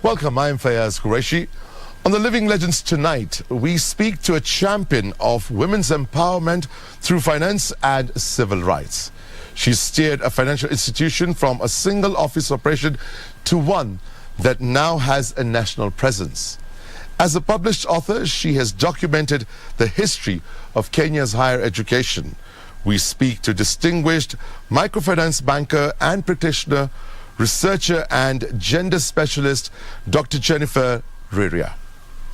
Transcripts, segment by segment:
Welcome, I'm Fayaz Qureshi. On the Living Legends tonight, we speak to a champion of women's empowerment through finance and civil rights. She steered a financial institution from a single office operation to one that now has a national presence. As a published author, she has documented the history of Kenya's higher education. We speak to distinguished microfinance banker and practitioner, researcher and gender specialist, Dr. Jennifer Riria.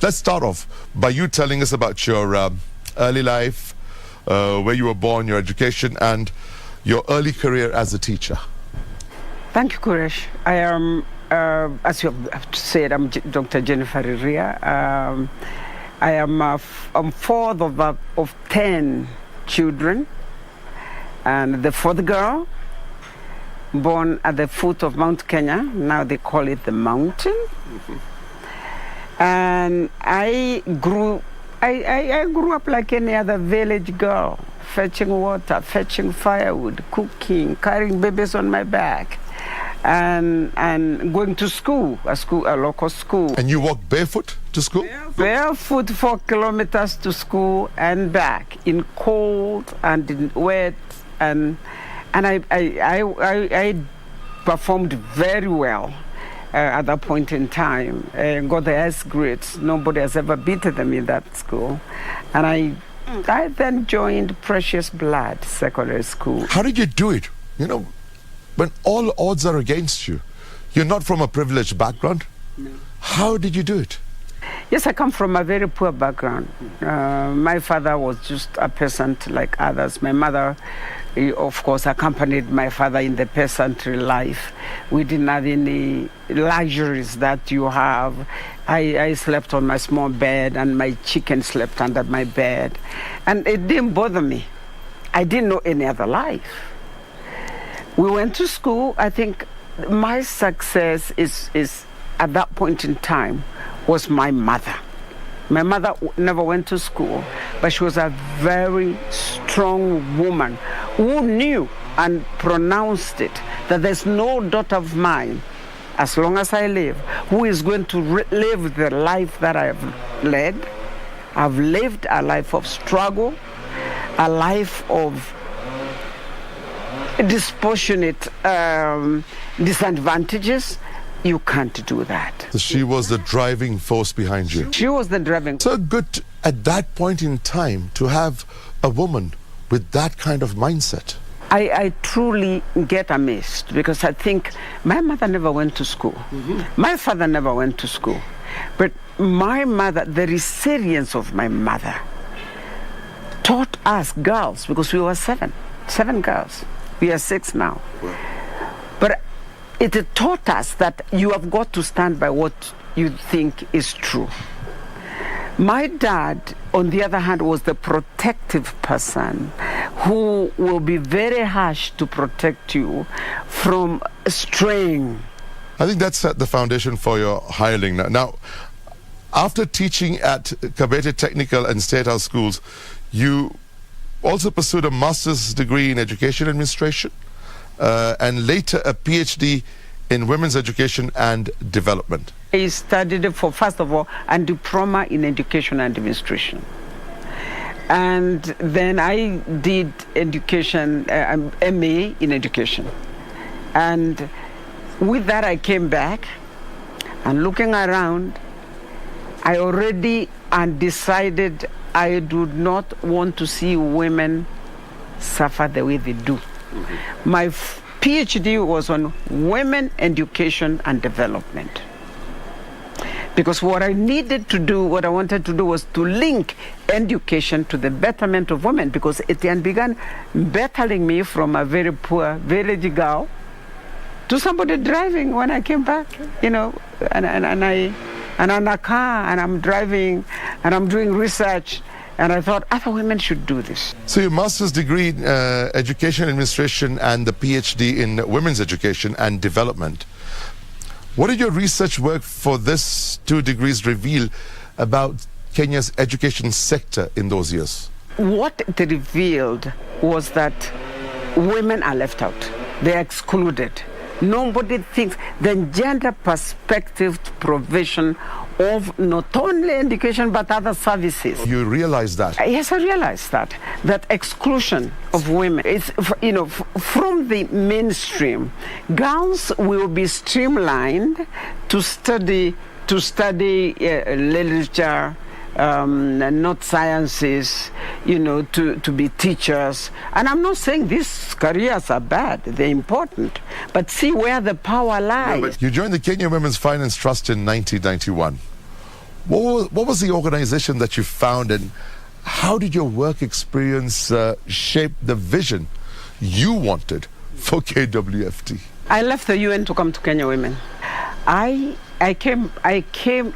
Let's start off by you telling us about your early life, where you were born, your education, and your early career as a teacher. Thank you, Quresh. I am, as you have said, I'm Dr. Jennifer Riria. I am I'm fourth of 10 children, and the fourth girl, born at the foot of Mount Kenya. Now they call it the mountain. And I grew up like any other village girl, fetching water, fetching firewood, cooking, carrying babies on my back, and going to school, a local school. And you walked barefoot to school? Barefoot 4 kilometers to school and back, in cold and in wet, and I performed very well at that point in time. Got the S grades. Nobody has ever beaten them in that school. And I then joined Precious Blood Secondary School. How did you do it? You know, when all odds are against you, you're not from a privileged background. No. How did you do it? Yes, I come from a very poor background. My father was just a peasant like others. My mother, of course, accompanied my father in the peasantry life. We didn't have any luxuries that you have. I slept on my small bed, and my chicken slept under my bed. And it didn't bother me. I didn't know any other life. We went to school. I think my success is at that point in time was my mother. My mother never went to school, but she was a very strong woman who knew and pronounced it that there's no daughter of mine, as long as I live, who is going to live the life that I have led. I've lived a life of struggle, a life of disproportionate disadvantages. You can't do that. So she was the driving force behind you. She was the driving. So good at that point in time to have a woman with that kind of mindset. I truly get amazed, because I think my mother never went to school. My father never went to school. But my mother, the resilience of my mother, taught us girls, because we were seven girls. We are 6 now. But it taught us that you have got to stand by what you think is true. My dad, on the other hand, was the protective person who will be very harsh to protect you from straying. I think that set the foundation for your hiring. Now, after teaching at KBC Technical and State House schools, you also pursued a master's degree in education administration, and later a PhD in women's education and development. I studied for, first of all, a diploma in education and administration. And then I did education, MA in education. And with that I came back, and looking around, I already decided I do not want to see women suffer the way they do. My PhD was on women, education, and development. Because what I needed to do, what I wanted to do, was to link education to the betterment of women, because it had begun bettering me from a very poor village girl to somebody driving when I came back, you know, and on a car, and I'm driving, and I'm doing research. And I thought other women should do this. So your master's degree in education administration and the PhD in women's education and development. What did your research work for these 2 degrees reveal about Kenya's education sector in those years? What it revealed was that women are left out. They're excluded. Nobody thinks the gender perspective provision of not only education but other services. You realize that? Yes, I realize that exclusion of women is, from the mainstream. Girls will be streamlined to study literature, not sciences, to be teachers. And I'm not saying these careers are bad, they're important. But see where the power lies. You joined the Kenya Women's Finance Trust in 1991. What was the organization that you found, and how did your work experience shape the vision you wanted for KWFT? I left the UN to come to Kenya Women. I came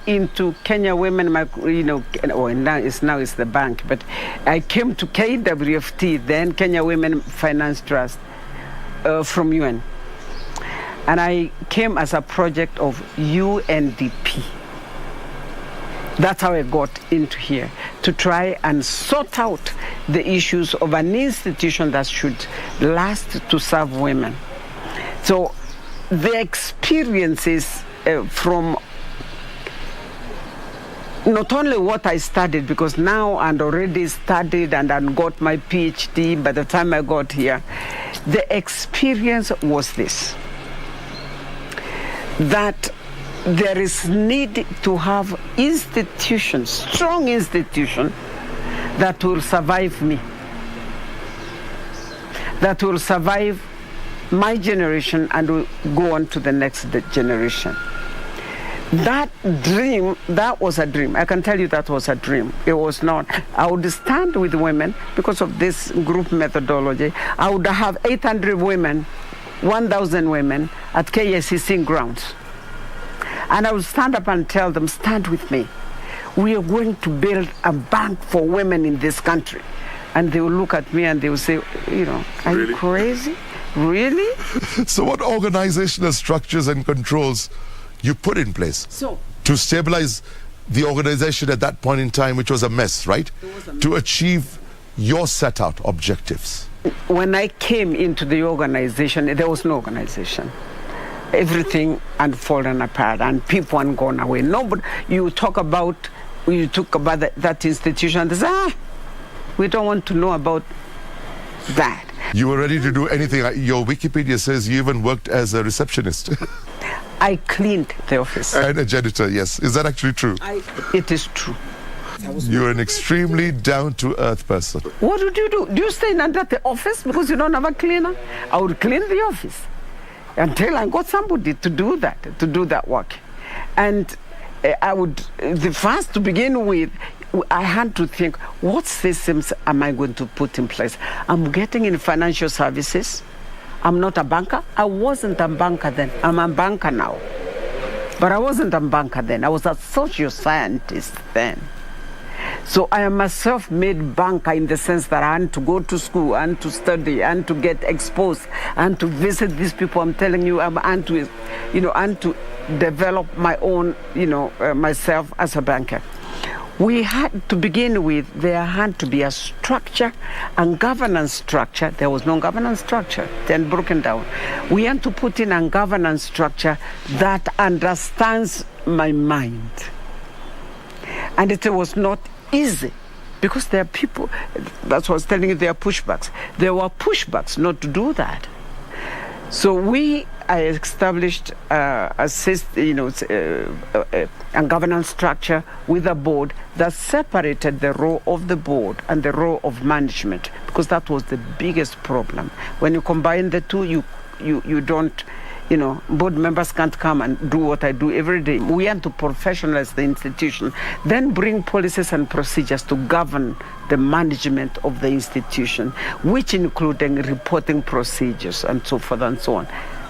into Kenya Women, now it's the bank, but I came to KWFT, then Kenya Women Finance Trust, from UN. And I came as a project of UNDP. That's how I got into here, to try and sort out the issues of an institution that should last to serve women. So the experiences from not only what I studied, because now I'd already studied and I got my PhD by the time I got here, the experience was this, that there is need to have institutions, strong institutions, that will survive me, that will survive my generation and will go on to the next generation. That dream, that was a dream. I can tell you that was a dream. It was not. I would stand with women because of this group methodology. I would have 800 women, 1,000 women at KICC grounds. And I would stand up and tell them, stand with me. We are going to build a bank for women in this country. And they will look at me and they will say, are you crazy? Really? So what organizational structures and controls you put in place to stabilize the organization at that point in time, which was a mess, right? To achieve your set out objectives? When I came into the organization, there was no organization. Everything had fallen apart and people had gone away. Nobody, you talk about that institution and they say, we don't want to know about that. You were ready to do anything. Your Wikipedia says you even worked as a receptionist. I cleaned the office. And a janitor, yes. Is that actually true? It is true. You're an extremely down-to-earth person. What would you do? Do you stay under the office because you don't have a cleaner? I would clean the office until I got somebody to do that work. And the first to begin with, I had to think, what systems am I going to put in place? I'm getting in financial services. I'm not a banker. I wasn't a banker then. I'm a banker now. But I wasn't a banker then. I was a social scientist then. So I am a self-made banker in the sense that I had to go to school and to study and to get exposed and to visit these people. I'm telling you, and to develop my own, myself as a banker. We had to begin with, there had to be a structure and governance structure. There was no governance structure, then broken down. We had to put in a governance structure that understands my mind. And it was not easy because there are people, that's what I was telling you, there are pushbacks. There were pushbacks not to do that. So I established a governance structure with a board that separated the role of the board and the role of management, because that was the biggest problem. When you combine the two, you don't, board members can't come and do what I do every day. We had to professionalize the institution, then bring policies and procedures to govern the management of the institution, which including reporting procedures and so forth and so on.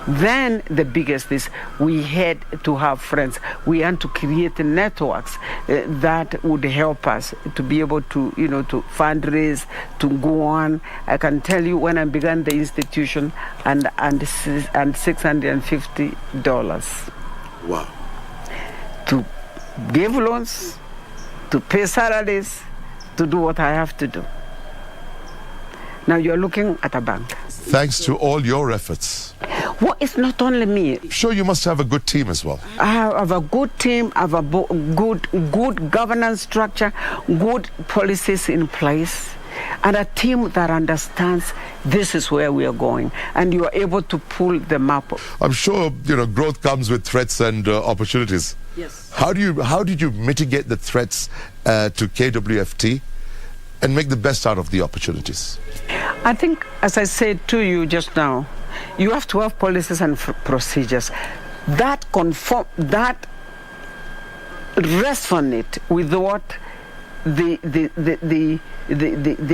Then the biggest is we had to have friends. We had to create networks that would help us to be able to, to fundraise, to go on. I can tell you when I began the institution and $650. Wow. To give loans, to pay salaries, to do what I have to do. Now you're looking at a bank. Thanks to all your efforts. Well, it's not only me. I'm sure you must have a good team as well. I have a good team, I have a good governance structure, good policies in place, and a team that understands this is where we are going, and you are able to pull them up. I'm sure growth comes with threats and opportunities. Yes. How did you mitigate the threats to KWFT and make the best out of the opportunities? I think, as I said to you just now, you have to have policies and procedures that resonate with what the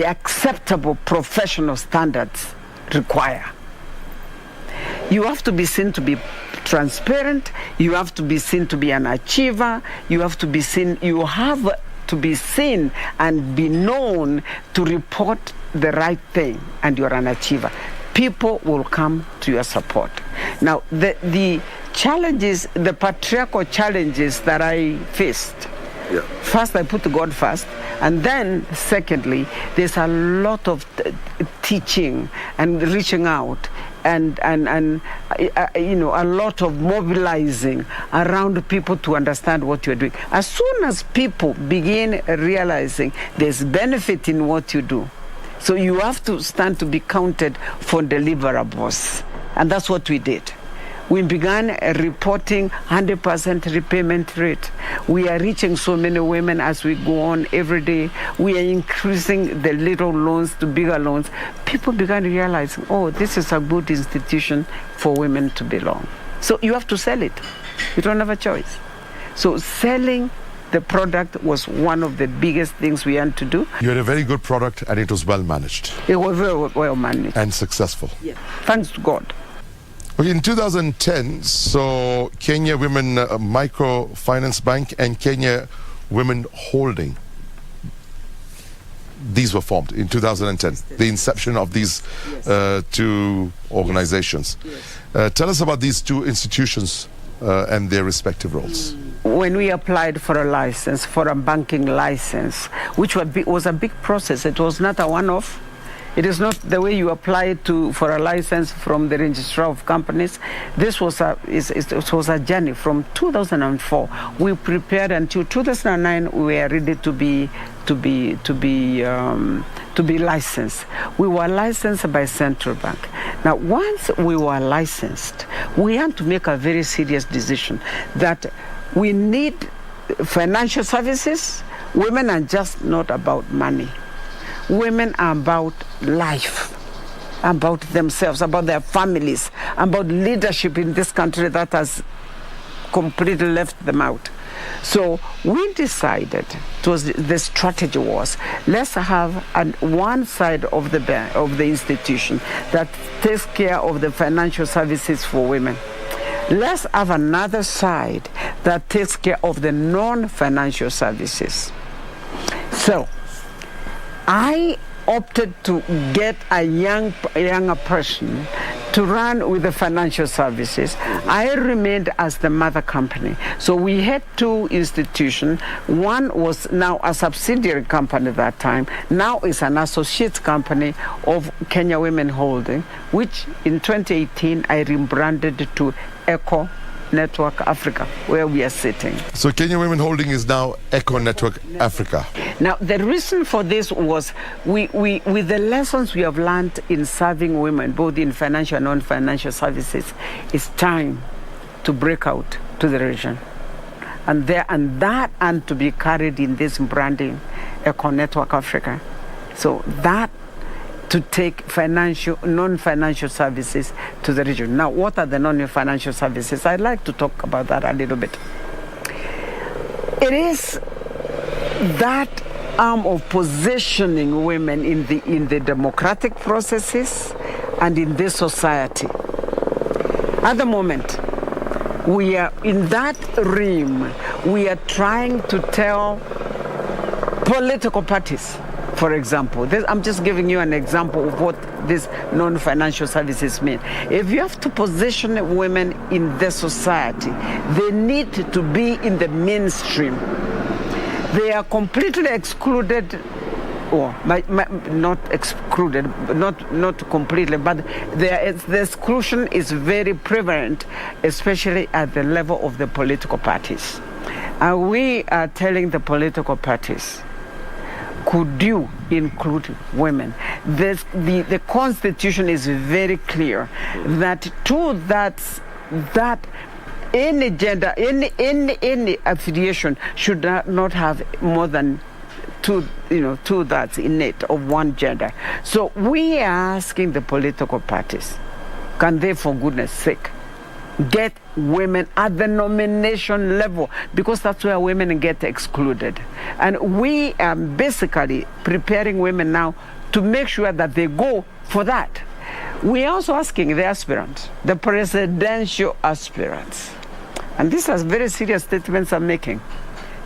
acceptable professional standards require. You have to be seen to be transparent. You have to be seen to be an achiever. You have to be seen and be known to report the right thing, and you're an achiever. People will come to your support. Now, the challenges, the patriarchal challenges that I faced, first I put God first, and then secondly, there's a lot of teaching and reaching out and a lot of mobilizing around people to understand what you're doing. As soon as people begin realizing there's benefit in what you do, so you have to stand to be counted for deliverables. And that's what we did. We began reporting 100% repayment rate. We are reaching so many women as we go on every day. We are increasing the little loans to bigger loans. People began realizing, oh, this is a good institution for women to belong. So you have to sell it. You don't have a choice. So selling the product was one of the biggest things we had to do. You had a very good product and it was well managed. It was very well managed. And successful. Yeah. Thanks to God. Okay, in 2010, so Kenya Women Microfinance Bank and Kenya Women Holding, these were formed in 2010, the inception of these two organizations. Yes. Tell us about these two institutions and their respective roles. When we applied for a license, for a banking license, which was a big process, it was not a one-off. It is not the way you apply for a license from the registrar of companies. This was it was a journey from 2004. We prepared until 2009. We were ready to be licensed. We were licensed by Central Bank. Now, once we were licensed, we had to make a very serious decision that we need financial services. Women are just not about money. Women are about life, about themselves, about their families, about leadership in this country that has completely left them out. So we decided, the strategy was, let's have one side of the institution that takes care of the financial services for women. Let's have another side that takes care of the non-financial services. So I opted to get a younger person to run with the financial services. I remained as the mother company. So we had two institutions. One was now a subsidiary company at that time. Now is an associate company of Kenya Women Holding, which in 2018 I rebranded to Eco Network Africa, where we are sitting. So Kenya Women Holding is now Eco Network Africa. Now, the reason for this was with the lessons we have learned in serving women, both in financial and non-financial services, it's time to break out to the region. And to be carried in this branding, Eco Network Africa. So that to take non-financial services to the region. Now, what are the non-financial services? I'd like to talk about that a little bit. It is that arm of positioning women in the democratic processes and in this society. At the moment, we are in that realm. We are trying to tell political parties, for example, I'm just giving you an example of what these non-financial services mean. If you have to position women in the society, they need to be in the mainstream. They are completely excluded or not excluded, not completely, but the exclusion is very prevalent, especially at the level of the political parties. And we are telling the political parties, could you include women? The Constitution is very clear that any gender, any affiliation should not have more than two that's innate of one gender. So we are asking the political parties, can they, for goodness sake, get women at the nomination level, because that's where women get excluded. And we are basically preparing women now to make sure that they go for that. We are also asking the aspirants, the presidential aspirants, and these are very serious statements I'm making,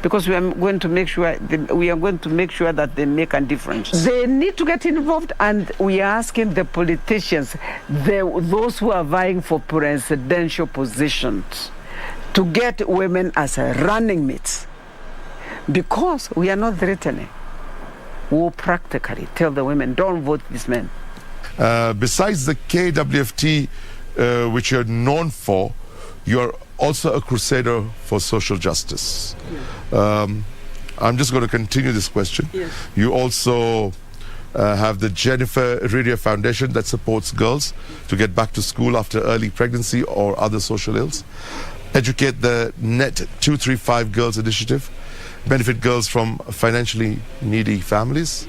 because we are going to make sure that they make a difference. They need to get involved, and we are asking the politicians, those who are vying for presidential positions, to get women as running mates, because we are not threatening. We will practically tell the women, don't vote these men. Besides the KWFT, which you're known for, you're also a crusader for social justice. Yes. I'm just going to continue this question. Yes. You also have the Jennifer Riria Foundation that supports girls to get back to school after early pregnancy or other social ills. Educate the Net 235 Girls Initiative, benefit girls from financially needy families.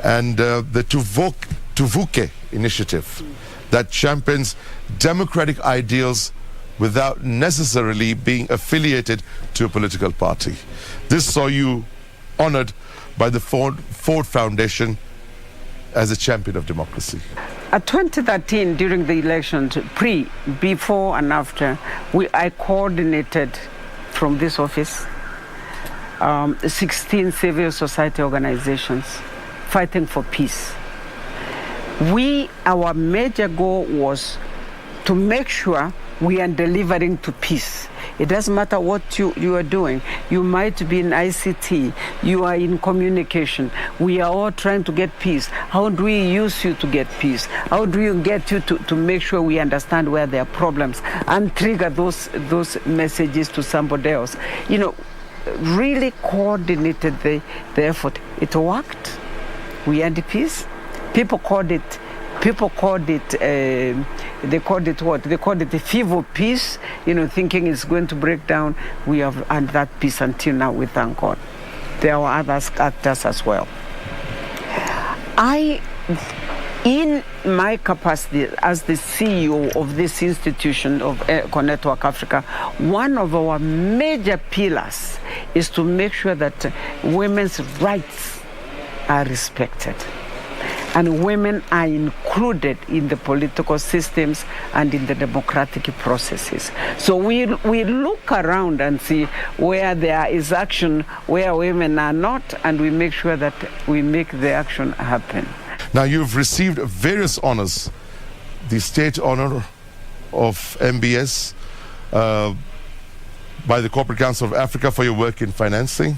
And the Tuvuke Initiative that champions democratic ideals without necessarily being affiliated to a political party. This saw you honored by the Ford Foundation as a champion of democracy. At 2013, during the elections, before and after, I coordinated from this office 16 civil society organizations fighting for peace. Our major goal was to make sure we are delivering to peace. It doesn't matter what you are doing. You might be in ICT, you are in communication. We are all trying to get peace. How do we use you to get peace? How do you get you to make sure we understand where there are problems and trigger those messages to somebody else? Really coordinated the effort. It worked. We had peace. People called it they called it what? They called it the fever peace, thinking it's going to break down. We have had that peace until now, we thank God. There are other actors as well. In my capacity as the CEO of this institution of Eco Network Africa, one of our major pillars is to make sure that women's rights are respected and women are included in the political systems and in the democratic processes. So we look around and see where there is action, where women are not, and we make sure that we make the action happen. Now, you've received various honors. The state honor of MBS by the Corporate Council of Africa for your work in financing.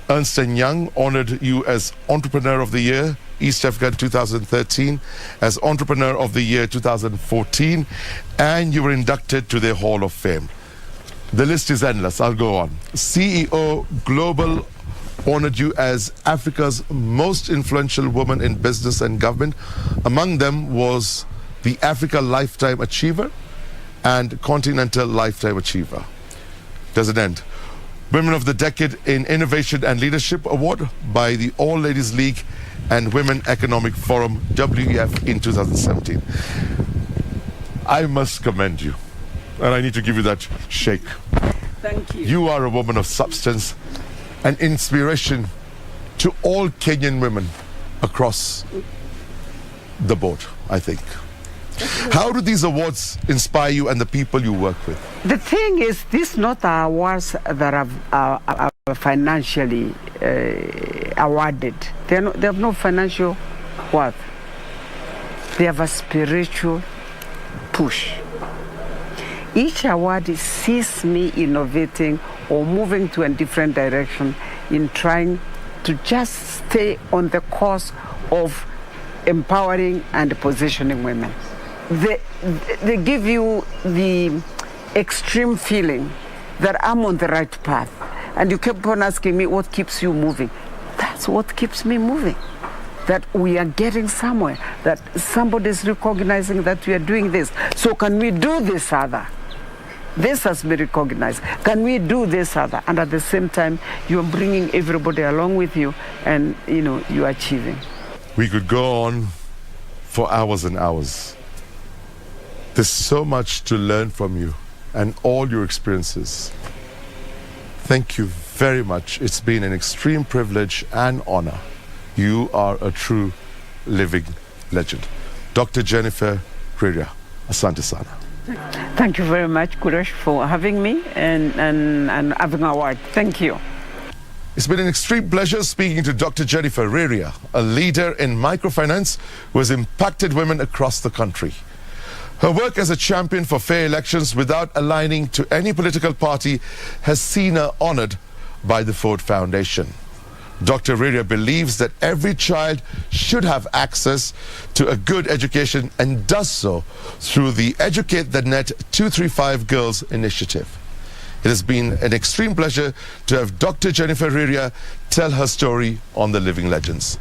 Ernst & Young honored you as Entrepreneur of the Year, East Africa 2013, as Entrepreneur of the Year 2014, and you were inducted to their Hall of Fame. The list is endless. I'll go on. CEO Global honored you as Africa's most influential woman in business and government. Among them was the Africa Lifetime Achiever and Continental Lifetime Achiever. Doesn't end. Women of the Decade in Innovation and Leadership Award by the All Ladies League and Women Economic Forum, WEF, in 2017. I must commend you, and I need to give you that shake. Thank you. You are a woman of substance and inspiration to all Kenyan women across the board, I think. How do these awards inspire you and the people you work with? The thing is, these not awards that are financially awarded. They have no financial worth. They have a spiritual push. Each award sees me innovating or moving to a different direction in trying to just stay on the course of empowering and positioning women. They give you the extreme feeling that I'm on the right path. And you kept on asking me, what keeps you moving? That's what keeps me moving. That we are getting somewhere, that somebody's recognizing that we are doing this. So can we do this other? This has been recognized. Can we do this other? And at the same time, you're bringing everybody along with you, and you're achieving. We could go on for hours and hours. There's so much to learn from you and all your experiences. Thank you very much. It's been an extreme privilege and honor. You are a true living legend. Dr. Jennifer Riria, asante sana. Thank you very much, Kuresh, for having me and having our award. Thank you. It's been an extreme pleasure speaking to Dr. Jennifer Riria, a leader in microfinance who has impacted women across the country. Her work as a champion for fair elections without aligning to any political party has seen her honored by the Ford Foundation. Dr. Riria believes that every child should have access to a good education and does so through the Educate the Net 235 Girls Initiative. It has been an extreme pleasure to have Dr. Jennifer Riria tell her story on The Living Legends.